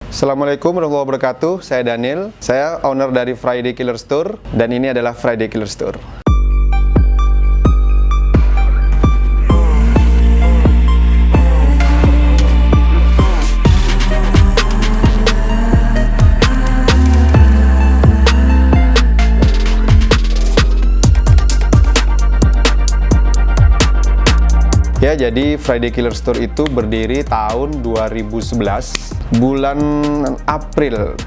Assalamualaikum warahmatullahi wabarakatuh. Saya Daniel. Saya owner dari Friday Killer Store dan ini adalah Friday Killer Store. Ya, jadi Friday Killer Store itu berdiri tahun 2011, bulan April.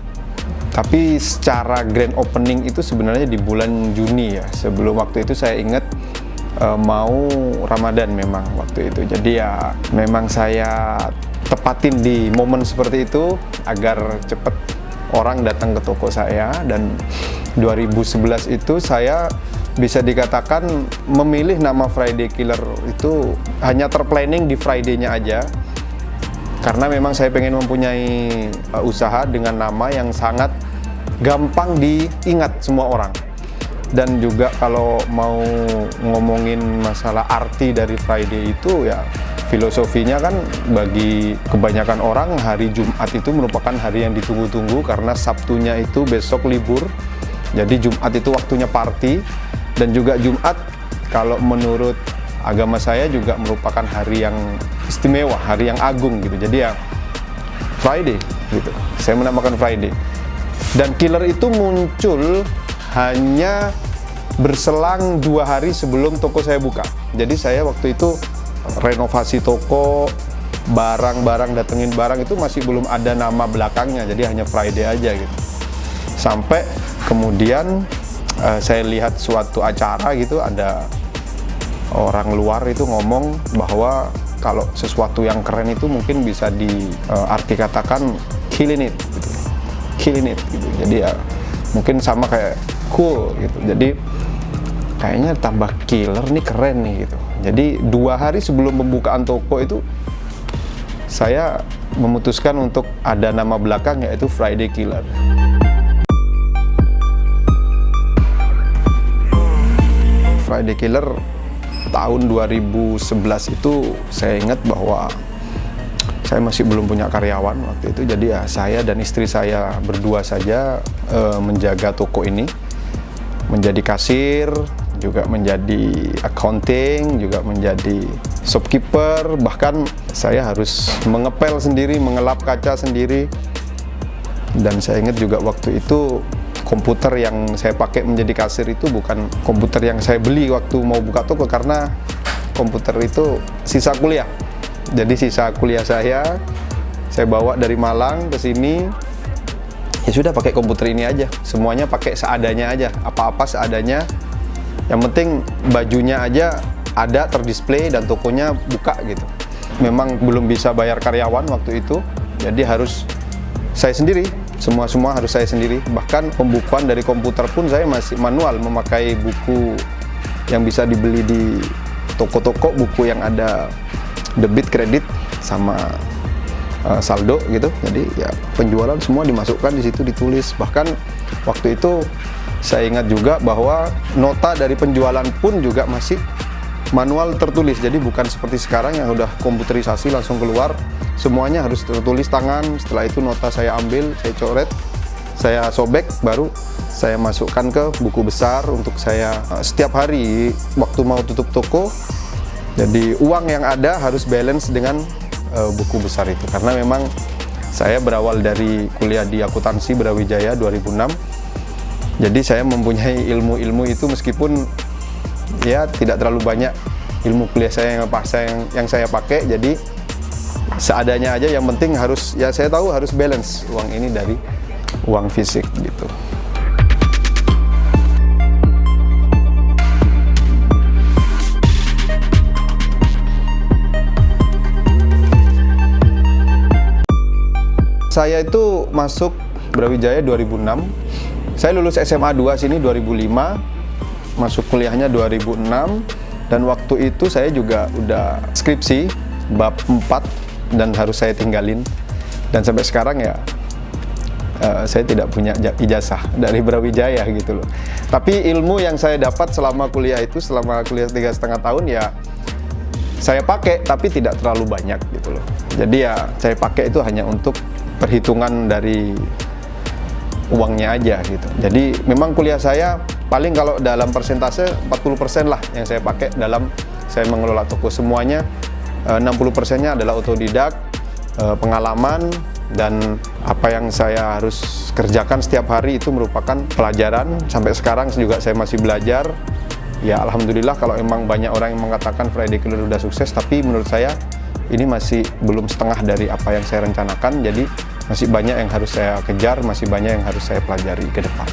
Tapi secara grand opening itu sebenarnya di bulan Juni ya. Sebelum waktu itu saya ingat mau Ramadan memang waktu itu. Jadi ya memang saya tepatin di momen seperti itu agar cepat orang datang ke toko saya. Dan 2011 itu saya bisa dikatakan memilih nama Friday Killer itu hanya terplanning di Friday-nya aja, karena memang saya pengen mempunyai usaha dengan nama yang sangat gampang diingat semua orang. Dan juga kalau mau ngomongin masalah arti dari Friday itu ya, filosofinya kan bagi kebanyakan orang hari Jumat itu merupakan hari yang ditunggu-tunggu karena Sabtunya itu besok libur. Jadi Jumat itu waktunya party. Dan juga Jumat kalau menurut agama saya juga merupakan hari yang istimewa, hari yang agung gitu. Jadi ya Friday gitu. Saya menamakan Friday. Dan Killer itu muncul hanya berselang 2 hari sebelum toko saya buka. Jadi saya waktu itu renovasi toko, barang-barang, datengin barang itu masih belum ada nama belakangnya. Jadi hanya Friday aja gitu. Sampai kemudian saya lihat suatu acara gitu, ada orang luar itu ngomong bahwa kalau sesuatu yang keren itu mungkin bisa diarti katakan killing it gitu. Killing it gitu. Jadi ya mungkin sama kayak cool gitu. Jadi kayaknya tambah killer nih, keren nih gitu. Jadi 2 hari sebelum pembukaan toko itu saya memutuskan untuk ada nama belakang yaitu Friday Killer. Friday Killer tahun 2011 itu saya ingat bahwa saya masih belum punya karyawan waktu itu. Jadi ya saya dan istri saya berdua saja menjaga toko ini, menjadi kasir, juga menjadi accounting, juga menjadi shopkeeper. Bahkan saya harus mengepel sendiri, mengelap kaca sendiri. Dan saya ingat juga waktu itu komputer yang saya pakai menjadi kasir itu bukan komputer yang saya beli waktu mau buka toko, karena komputer itu sisa kuliah. Jadi sisa kuliah saya bawa dari Malang ke sini. Ya sudah, pakai komputer ini aja. Semuanya pakai seadanya aja, apa-apa seadanya. Yang penting bajunya aja ada terdisplay dan tokonya buka gitu. Memang belum bisa bayar karyawan waktu itu, jadi harus saya sendiri. Semua harus saya sendiri. Bahkan pembukuan dari komputer pun saya masih manual, memakai buku yang bisa dibeli di toko-toko, buku yang ada debit, kredit, sama saldo gitu. Jadi ya penjualan semua dimasukkan di situ, ditulis. Bahkan waktu itu saya ingat juga bahwa nota dari penjualan pun juga masih manual tertulis. Jadi bukan seperti sekarang yang udah komputerisasi langsung keluar. Semuanya harus tertulis tangan. Setelah itu nota saya ambil, saya coret, saya sobek, baru saya masukkan ke buku besar untuk saya setiap hari waktu mau tutup toko. Jadi uang yang ada harus balance dengan buku besar itu. Karena memang saya berawal dari kuliah di akuntansi Brawijaya 2006. Jadi saya mempunyai ilmu-ilmu itu meskipun ya tidak terlalu banyak ilmu kuliah saya yang saya pakai. Jadi seadanya aja, yang penting harus, ya saya tahu harus balance uang ini dari uang fisik gitu. Saya itu masuk Brawijaya 2006. Saya lulus SMA 2 sini 2005. Masuk kuliahnya 2006. Dan waktu itu saya juga udah skripsi bab 4 dan harus saya tinggalin. Dan sampai sekarang ya saya tidak punya ijazah dari Brawijaya gitu loh. Tapi ilmu yang saya dapat selama kuliah itu, selama kuliah 3,5 tahun ya saya pakai, tapi tidak terlalu banyak gitu loh. Jadi ya saya pakai itu hanya untuk perhitungan dari uangnya aja gitu. Jadi memang kuliah saya paling kalau dalam persentase 40% lah yang saya pakai dalam saya mengelola toko. Semuanya 60%-nya adalah otodidak, pengalaman, dan apa yang saya harus kerjakan setiap hari itu merupakan pelajaran. Sampai sekarang juga saya masih belajar. Ya alhamdulillah, kalau emang banyak orang yang mengatakan Friday Killer udah sukses, tapi menurut saya ini masih belum setengah dari apa yang saya rencanakan. Jadi masih banyak yang harus saya kejar, masih banyak yang harus saya pelajari ke depan.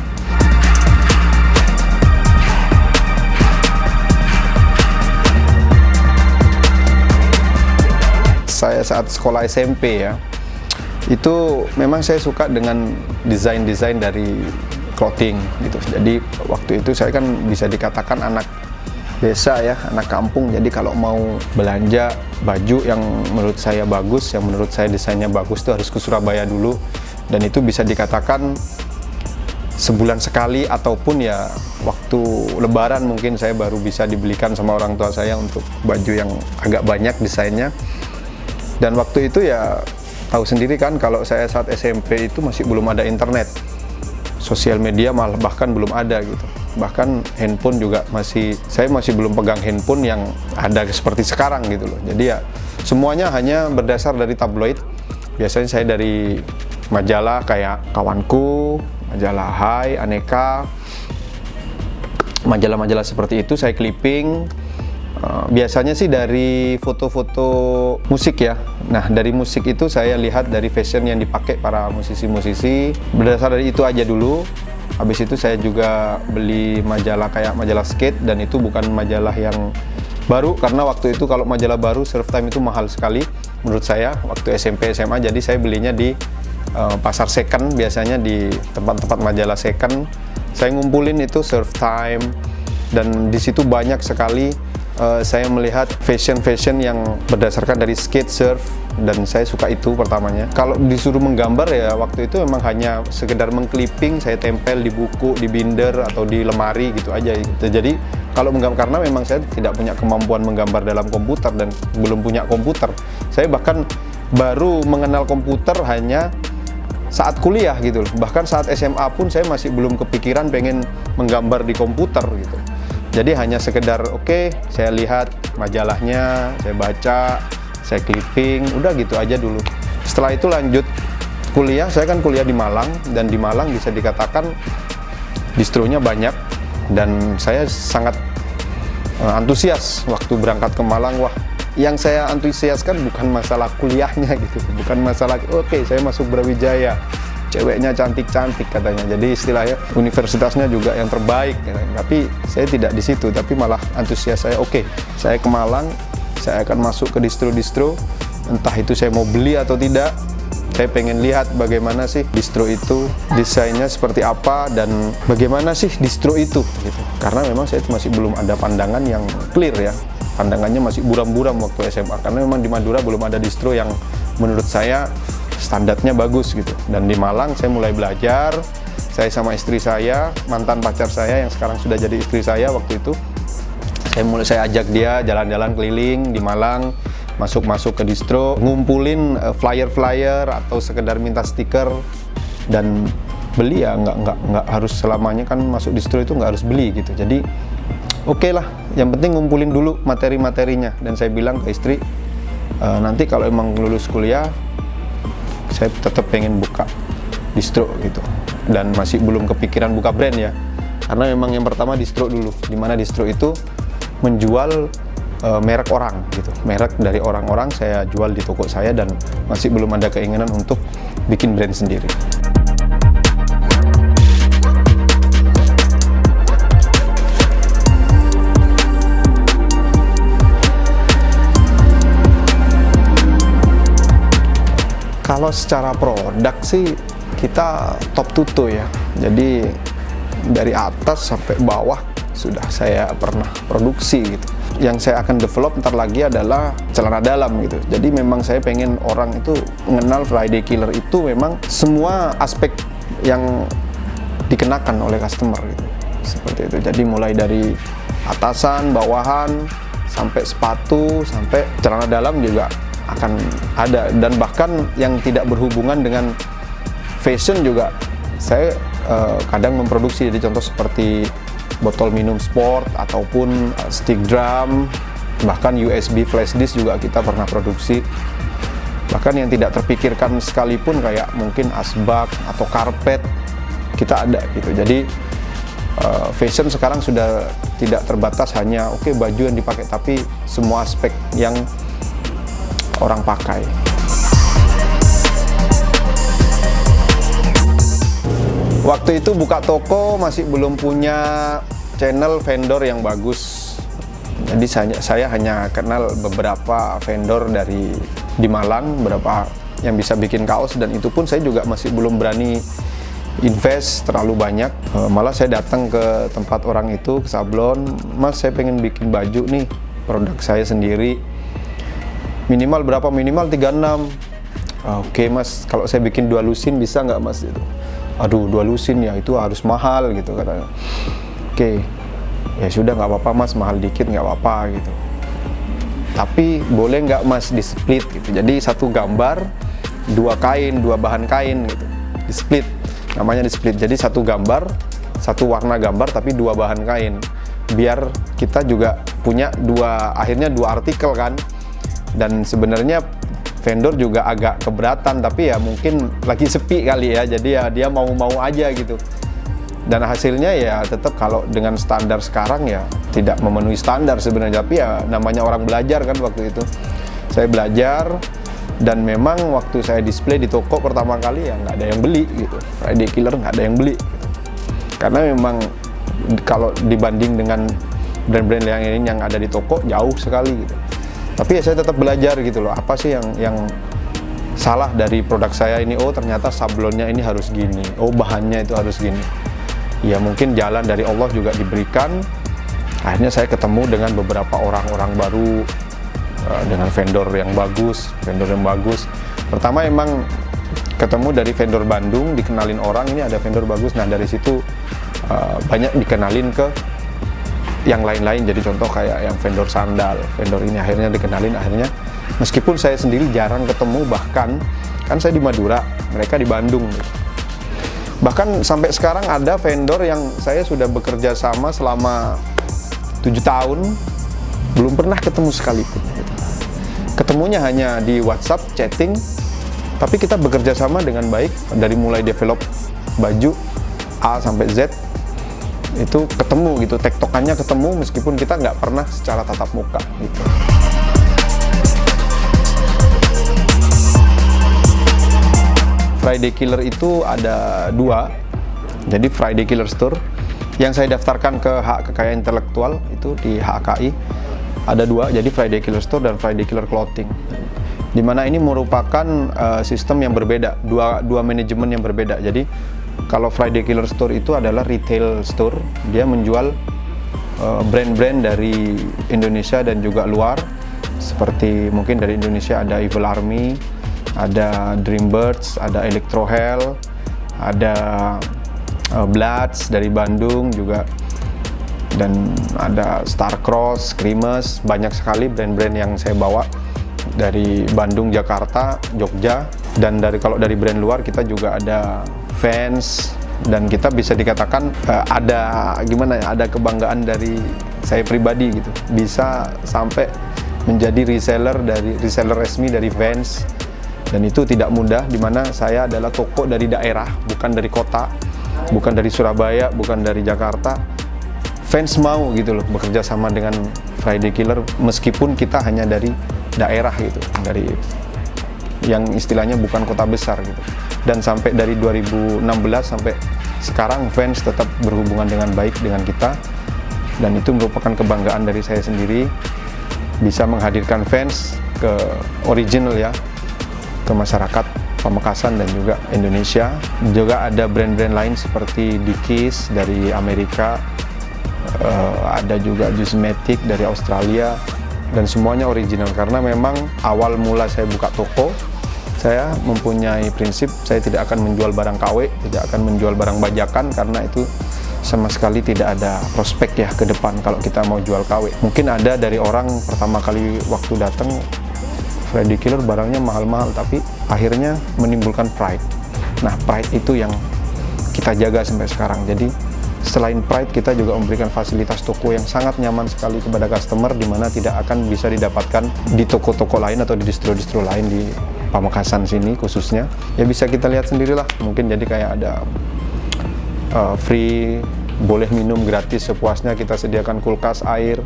Saya saat sekolah SMP ya, itu memang saya suka dengan desain-desain dari clothing gitu. Jadi waktu itu saya kan bisa dikatakan anak desa ya, anak kampung. Jadi kalau mau belanja baju yang menurut saya bagus, yang menurut saya desainnya bagus, itu harus ke Surabaya dulu. Dan itu bisa dikatakan sebulan sekali, ataupun ya waktu lebaran mungkin saya baru bisa dibelikan sama orang tua saya untuk baju yang agak banyak desainnya. Dan waktu itu ya tahu sendiri kan, kalau saya saat SMP itu masih belum ada internet, sosial media malah bahkan belum ada gitu. Bahkan handphone juga saya masih belum pegang handphone yang ada seperti sekarang gitu loh. Jadi ya semuanya hanya berdasar dari tabloid. Biasanya saya dari majalah kayak Kawanku, majalah Hai, Aneka, majalah-majalah seperti itu saya clipping. Biasanya sih dari foto-foto musik ya. Nah dari musik itu saya lihat dari fashion yang dipakai para musisi-musisi. Berdasar dari itu aja dulu. Habis itu saya juga beli majalah kayak majalah skate, dan itu bukan majalah yang baru, karena waktu itu kalau majalah baru Surf Time itu mahal sekali menurut saya waktu SMP SMA. Jadi saya belinya di pasar second, biasanya di tempat-tempat majalah second. Saya ngumpulin itu Surf Time, dan di situ banyak sekali saya melihat fashion yang berdasarkan dari skate, surf, dan saya suka itu pertamanya. Kalau disuruh menggambar ya waktu itu memang hanya sekedar mengclipping, saya tempel di buku, di binder, atau di lemari gitu aja gitu. Jadi kalau menggambar, karena memang saya tidak punya kemampuan menggambar dalam komputer dan belum punya komputer. Saya bahkan baru mengenal komputer hanya saat kuliah gitu loh. Bahkan saat SMA pun saya masih belum kepikiran pengen menggambar di komputer gitu. Jadi hanya sekedar oke, saya lihat majalahnya, saya baca, saya clipping, udah gitu aja dulu. Setelah itu lanjut kuliah, saya kan kuliah di Malang, dan di Malang bisa dikatakan distronya banyak, dan saya sangat antusias waktu berangkat ke Malang. Wah, yang saya antusiaskan bukan masalah kuliahnya gitu, bukan masalah oke, saya masuk Brawijaya, ceweknya cantik-cantik katanya, jadi istilahnya universitasnya juga yang terbaik gitu. Tapi saya tidak di situ, tapi malah antusias saya oke, saya ke Malang, saya akan masuk ke distro-distro, entah itu saya mau beli atau tidak. Saya pengen lihat bagaimana sih distro itu, desainnya seperti apa, dan bagaimana sih distro itu gitu. Karena memang saya masih belum ada pandangan yang clear ya, pandangannya masih buram-buram waktu SMA, karena memang di Madura belum ada distro yang menurut saya standarnya bagus gitu. Dan di Malang saya mulai belajar, saya sama istri saya, mantan pacar saya yang sekarang sudah jadi istri saya waktu itu, saya ajak dia jalan-jalan keliling di Malang, masuk ke distro, ngumpulin flyer-flyer atau sekedar minta stiker dan beli ya, nggak harus selamanya kan masuk distro itu nggak harus beli gitu. Jadi oke lah, yang penting ngumpulin dulu materi-materinya. Dan saya bilang ke istri, nanti kalau emang lulus kuliah saya tetap pengen buka distro gitu, dan masih belum kepikiran buka brand ya, karena memang yang pertama distro dulu, dimana distro itu menjual merek orang gitu, merek dari orang-orang saya jual di toko saya, dan masih belum ada keinginan untuk bikin brand sendiri. Kalau secara produk sih kita top tuto ya, jadi dari atas sampai bawah sudah saya pernah produksi gitu. Yang saya akan develop ntar lagi adalah celana dalam gitu. Jadi memang saya pengen orang itu mengenal Friday Killer itu memang semua aspek yang dikenakan oleh customer gitu, seperti itu. Jadi mulai dari atasan, bawahan, sampai sepatu, sampai celana dalam juga akan ada. Dan bahkan yang tidak berhubungan dengan fashion juga saya kadang memproduksi. Jadi contoh seperti botol minum sport ataupun stick drum, bahkan USB flash disk juga kita pernah produksi. Bahkan yang tidak terpikirkan sekalipun kayak mungkin asbak atau karpet kita ada gitu. Jadi fashion sekarang sudah tidak terbatas hanya baju yang dipakai, tapi semua aspek yang orang pakai. Waktu itu buka toko masih belum punya channel vendor yang bagus. Jadi saya hanya kenal beberapa vendor di Malang, beberapa yang bisa bikin kaos, dan itu pun saya juga masih belum berani invest terlalu banyak. Malah saya datang ke tempat orang itu, ke Sablon, "Mas, saya pengen bikin baju nih, produk saya sendiri. Minimal berapa?" "Minimal 36. Oke Mas, kalau saya bikin 2 lusin bisa nggak Mas?" Itu. "Aduh, 2 lusin ya itu harus mahal," gitu katanya. "Oke, ya sudah nggak apa-apa Mas, mahal dikit nggak apa-apa," gitu. "Tapi boleh nggak Mas di split," gitu. Jadi satu gambar, 2 kain, 2 bahan kain gitu, di split. Namanya di split. Jadi satu gambar, satu warna gambar tapi 2 bahan kain. Biar kita juga punya akhirnya 2 artikel kan. Dan sebenarnya vendor juga agak keberatan, tapi ya mungkin lagi sepi kali ya. Jadi ya dia mau-mau aja gitu. Dan hasilnya ya tetap kalau dengan standar sekarang ya tidak memenuhi standar sebenarnya. Tapi ya namanya orang belajar kan waktu itu. Saya belajar. Dan memang waktu saya display di toko pertama kali ya nggak ada yang beli gitu. Friday Killer nggak ada yang beli gitu. Karena memang kalau dibanding dengan brand-brand yang ada di toko jauh sekali gitu. Tapi ya saya tetap belajar gitu loh, apa sih yang salah dari produk saya ini. Oh ternyata sablonnya ini harus gini, oh bahannya itu harus gini. Ya mungkin jalan dari Allah juga diberikan. Akhirnya saya ketemu dengan beberapa orang-orang baru, dengan vendor yang bagus. Pertama emang ketemu dari vendor Bandung, dikenalin orang ini ada vendor bagus. Nah dari situ banyak dikenalin ke yang lain-lain. Jadi contoh kayak yang vendor sandal, vendor ini akhirnya dikenalin. Akhirnya meskipun saya sendiri jarang ketemu, bahkan kan saya di Madura, mereka di Bandung. Bahkan sampai sekarang ada vendor yang saya sudah bekerja sama selama 7 tahun, belum pernah ketemu sekalipun. Ketemunya hanya di WhatsApp, chatting, tapi kita bekerja sama dengan baik. Dari mulai develop baju A sampai Z, itu ketemu gitu, tektokannya ketemu meskipun kita nggak pernah secara tatap muka gitu. Friday Killer itu ada 2. Jadi Friday Killer Store yang saya daftarkan ke hak kekayaan intelektual itu di HKI ada 2. Jadi Friday Killer Store dan Friday Killer Clothing. Dimana ini merupakan sistem yang berbeda, dua manajemen yang berbeda. Jadi kalau Friday Killer Store itu adalah retail store, dia menjual brand-brand dari Indonesia dan juga luar. Seperti mungkin dari Indonesia ada Evil Army, ada Dreambirds, ada Electro Hell, ada Bloods dari Bandung juga, dan ada Starcross, Screamers. Banyak sekali brand-brand yang saya bawa dari Bandung, Jakarta, Jogja. Dan kalau dari brand luar kita juga ada Vans, dan kita bisa dikatakan ada kebanggaan dari saya pribadi gitu, bisa sampai menjadi reseller resmi dari Vans. Dan itu tidak mudah, dimana saya adalah toko dari daerah, bukan dari kota, bukan dari Surabaya, bukan dari Jakarta. Fans mau gitu loh bekerja sama dengan Friday Killer meskipun kita hanya dari daerah gitu, dari yang istilahnya bukan kota besar gitu. Dan sampai dari 2016 sampai sekarang fans tetap berhubungan dengan baik dengan kita, dan itu merupakan kebanggaan dari saya sendiri bisa menghadirkan fans ke original ya, ke masyarakat Pamekasan dan juga Indonesia. Juga ada brand-brand lain seperti Dickies dari Amerika, ada juga Juicematic dari Australia, dan semuanya original. Karena memang awal mula saya buka toko, saya mempunyai prinsip saya tidak akan menjual barang KW, tidak akan menjual barang bajakan, karena itu sama sekali tidak ada prospek ya ke depan kalau kita mau jual KW. Mungkin ada dari orang pertama kali waktu datang, Friday Killer barangnya mahal-mahal, tapi akhirnya menimbulkan pride. Nah, pride itu yang kita jaga sampai sekarang. Jadi selain pride, kita juga memberikan fasilitas toko yang sangat nyaman sekali kepada customer, di mana tidak akan bisa didapatkan di toko-toko lain atau di distro-distro lain di Pamekasan sini khususnya. Ya bisa kita lihat sendirilah, mungkin jadi kayak ada free, boleh minum gratis sepuasnya, kita sediakan kulkas air,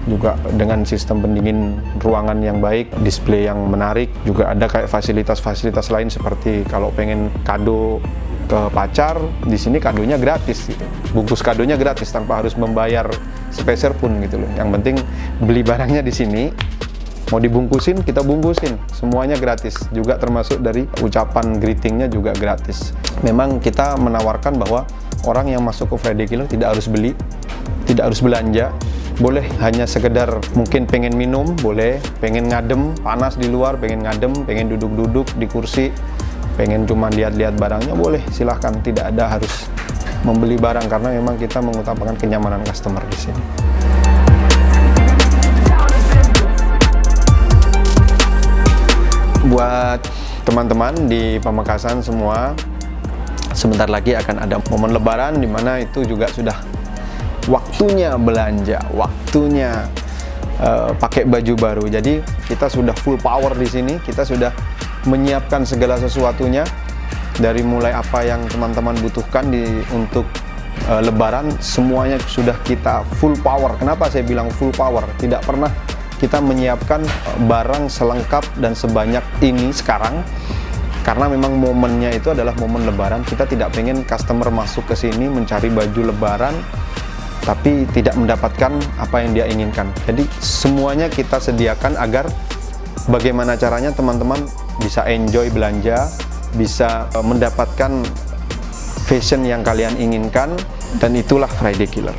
juga dengan sistem pendingin ruangan yang baik, display yang menarik, juga ada kayak fasilitas-fasilitas lain seperti kalau pengen kado ke pacar, di sini kadonya gratis gitu. Bungkus kadonya gratis tanpa harus membayar sepeser pun gitu loh. Yang penting beli barangnya di sini, mau dibungkusin kita bungkusin, semuanya gratis. Juga termasuk dari ucapan greetingnya juga gratis. Memang kita menawarkan bahwa orang yang masuk ke Friday Killer tidak harus beli, tidak harus belanja. Boleh hanya sekedar mungkin pengen minum, boleh, pengen ngadem, panas di luar, pengen ngadem, pengen duduk-duduk di kursi, pengen cuma lihat-lihat barangnya, boleh, silahkan. Tidak ada harus membeli barang, karena memang kita mengutamakan kenyamanan customer di sini. Buat teman-teman di Pamekasan semua, sebentar lagi akan ada momen Lebaran, di mana itu juga sudah waktunya belanja, waktunya pakai baju baru. Jadi kita sudah full power di sini, kita sudah menyiapkan segala sesuatunya, dari mulai apa yang teman-teman butuhkan untuk Lebaran, semuanya sudah kita full power. Kenapa saya bilang full power? Tidak pernah kita menyiapkan barang selengkap dan sebanyak ini sekarang, karena memang momennya itu adalah momen Lebaran. Kita tidak pengen customer masuk ke sini mencari baju Lebaran tapi tidak mendapatkan apa yang dia inginkan. Jadi semuanya kita sediakan agar bagaimana caranya teman-teman bisa enjoy belanja, bisa mendapatkan fashion yang kalian inginkan, dan itulah Friday Killer.